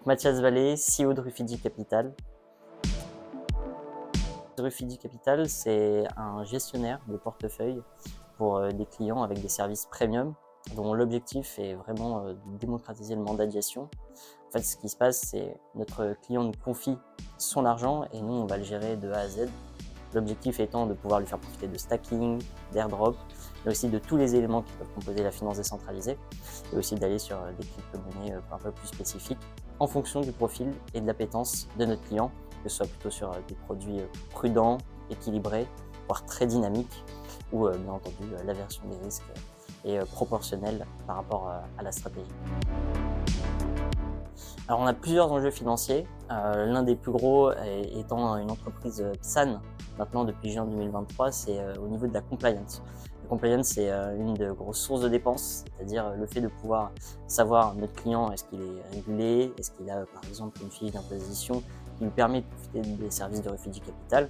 Mathias Vallée, CEO de Rufiji Capital. Rufiji Capital, c'est un gestionnaire de portefeuille pour des clients avec des services premium dont l'objectif est vraiment de démocratiser le mandat de gestion. En fait, ce qui se passe, c'est notre client nous confie son argent et nous, on va le gérer de A à Z. L'objectif étant de pouvoir lui faire profiter de stacking, d'airdrop, mais aussi de tous les éléments qui peuvent composer la finance décentralisée, et aussi d'aller sur des crypto-monnaies un peu plus spécifiques en fonction du profil et de l'appétence de notre client, que ce soit plutôt sur des produits prudents, équilibrés, voire très dynamiques, ou bien entendu l'aversion des risques est proportionnelle par rapport à la stratégie. Alors on a plusieurs enjeux financiers, l'un des plus gros étant une entreprise PSAN, maintenant depuis juin 2023, c'est au niveau de la compliance. La compliance, c'est une des grosses sources de dépenses, c'est-à-dire le fait de pouvoir savoir notre client, est-ce qu'il est régulé, est-ce qu'il a par exemple une fiche d'imposition qui lui permet de profiter des services de Rufiji Capital.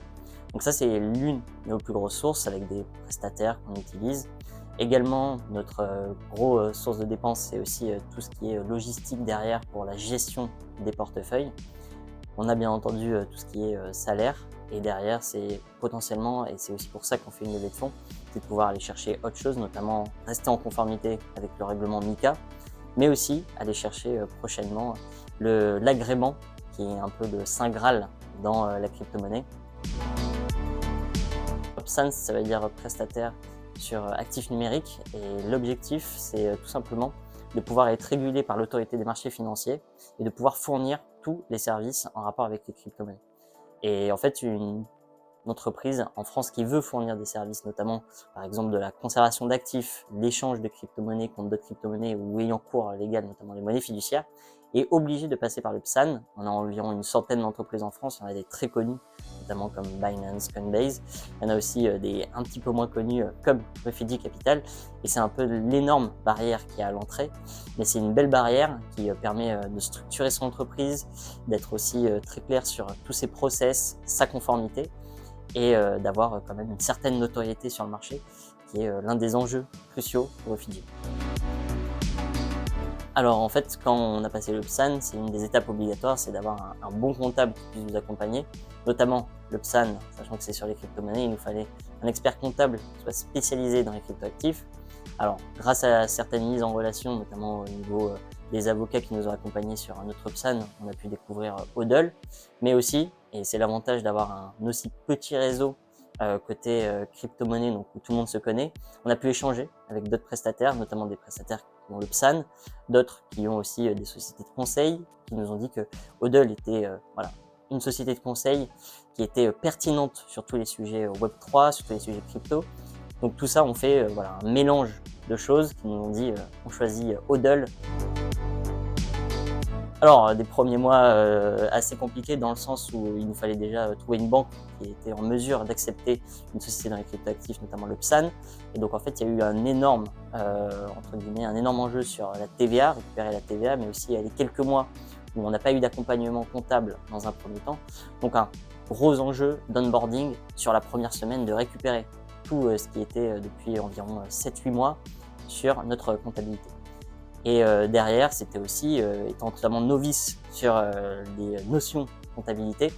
Donc ça, c'est l'une de nos plus grosses sources avec des prestataires qu'on utilise. Également, notre grosse source de dépenses, c'est aussi tout ce qui est logistique derrière pour la gestion des portefeuilles. On a bien entendu tout ce qui est salaire, et derrière, c'est potentiellement, et c'est aussi pour ça qu'on fait une levée de fonds, c'est de pouvoir aller chercher autre chose, notamment rester en conformité avec le règlement MiCA, mais aussi aller chercher prochainement l'agrément, qui est un peu le saint graal dans la crypto-monnaie. PSAN, ça veut dire prestataire sur actifs numériques, et l'objectif, c'est tout simplement de pouvoir être régulé par l'autorité des marchés financiers et de pouvoir fournir tous les services en rapport avec les crypto-monnaies. Et en fait, une entreprise en France qui veut fournir des services, notamment par exemple de la conservation d'actifs, l'échange de crypto-monnaies contre d'autres crypto-monnaies ou ayant cours légal, notamment les monnaies fiduciaires, est obligée de passer par le PSAN. On a environ une centaine d'entreprises en France, il y en a des très connues, notamment comme Binance, Coinbase. Il y en a aussi des un petit peu moins connus comme Rufiji Capital, et c'est un peu l'énorme barrière qui est à l'entrée, mais c'est une belle barrière qui permet de structurer son entreprise, d'être aussi très clair sur tous ses process, sa conformité, et d'avoir quand même une certaine notoriété sur le marché, qui est l'un des enjeux cruciaux pour Rufiji. Alors en fait, quand on a passé le PSAN, c'est une des étapes obligatoires, c'est d'avoir un bon comptable qui puisse vous accompagner, notamment le PSAN, sachant que c'est sur les crypto-monnaies, il nous fallait un expert comptable qui soit spécialisé dans les crypto-actifs. Alors, grâce à certaines mises en relation, notamment au niveau des avocats qui nous ont accompagnés sur un autre PSAN, on a pu découvrir Hodl, mais aussi, et c'est l'avantage d'avoir un aussi petit réseau côté crypto-monnaie, donc où tout le monde se connaît, on a pu échanger avec d'autres prestataires, notamment des prestataires qui ont le PSAN, d'autres qui ont aussi des sociétés de conseil, qui nous ont dit que Hodl était une société de conseil qui était pertinente sur tous les sujets Web3, sur tous les sujets crypto. Donc tout ça, on fait un mélange de choses qui nous ont dit on choisit Hodl. Alors, des premiers mois assez compliqués dans le sens où il nous fallait déjà trouver une banque qui était en mesure d'accepter une société dans les cryptoactifs, notamment le PSAN. Et donc en fait, il y a eu un énorme, entre guillemets, un énorme enjeu sur la TVA, récupérer la TVA, mais aussi les quelques mois où on n'a pas eu d'accompagnement comptable dans un premier temps. Donc un gros enjeu d'onboarding sur la première semaine, de récupérer tout ce qui était depuis environ 7-8 mois sur notre comptabilité. Et derrière, c'était aussi, étant totalement novice sur les notions de comptabilité,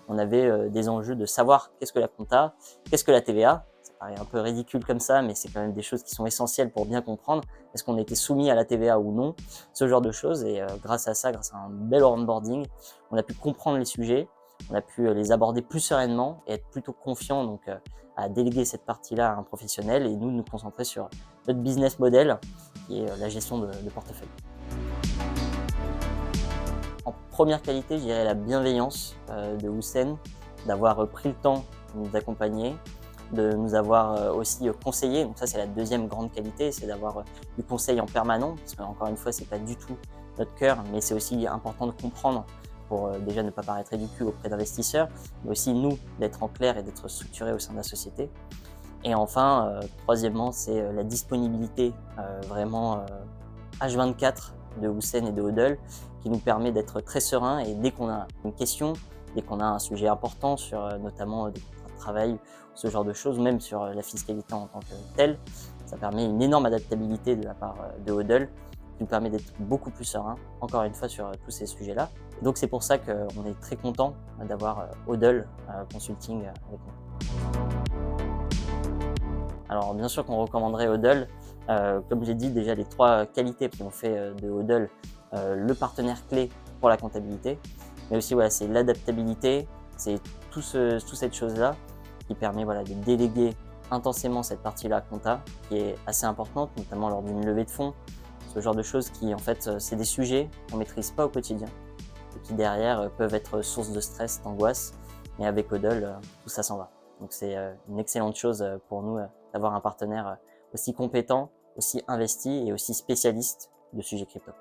on avait des enjeux de savoir qu'est-ce que la compta, qu'est-ce que la TVA. Ça paraît un peu ridicule comme ça, mais c'est quand même des choses qui sont essentielles pour bien comprendre. Est-ce qu'on était soumis à la TVA ou non? Ce genre de choses. Et grâce à ça, grâce à un bel onboarding, on a pu comprendre les sujets, on a pu les aborder plus sereinement et être plutôt confiant, donc à déléguer cette partie-là à un professionnel et nous concentrer sur notre business model, qui est la gestion de portefeuille. En première qualité, je dirais la bienveillance de Houssen, d'avoir pris le temps de nous accompagner, de nous avoir aussi conseillé. Donc ça, c'est la deuxième grande qualité, c'est d'avoir du conseil en permanent, parce qu'encore une fois, c'est pas du tout notre cœur, mais c'est aussi important de comprendre pour déjà ne pas paraître ridicule auprès d'investisseurs, mais aussi nous, d'être en clair et d'être structurés au sein de la société. Et enfin, troisièmement, c'est la disponibilité vraiment H24 de Houssen et de Hodl, qui nous permet d'être très serein, et dès qu'on a une question, dès qu'on a un sujet important sur notamment des contrats de travail, ce genre de choses, même sur la fiscalité en tant que telle, ça permet une énorme adaptabilité de la part de Hodl, qui nous permet d'être beaucoup plus serein, encore une fois, sur tous ces sujets-là. Et donc c'est pour ça qu'on est très content d'avoir Odell Consulting avec nous. Alors bien sûr qu'on recommanderait Odell. Comme j'ai dit, déjà les 3 qualités qui ont fait de Odell le partenaire clé pour la comptabilité. Mais aussi, voilà, c'est l'adaptabilité, c'est toute cette chose-là qui permet, voilà, de déléguer intensément cette partie-là compta, qui est assez importante, notamment lors d'une levée de fonds. Ce genre de choses qui, en fait, c'est des sujets qu'on maîtrise pas au quotidien et qui derrière peuvent être source de stress, d'angoisse. Mais avec Odell, tout ça s'en va. Donc c'est une excellente chose pour nous d'avoir un partenaire aussi compétent, aussi investi et aussi spécialiste de sujets crypto.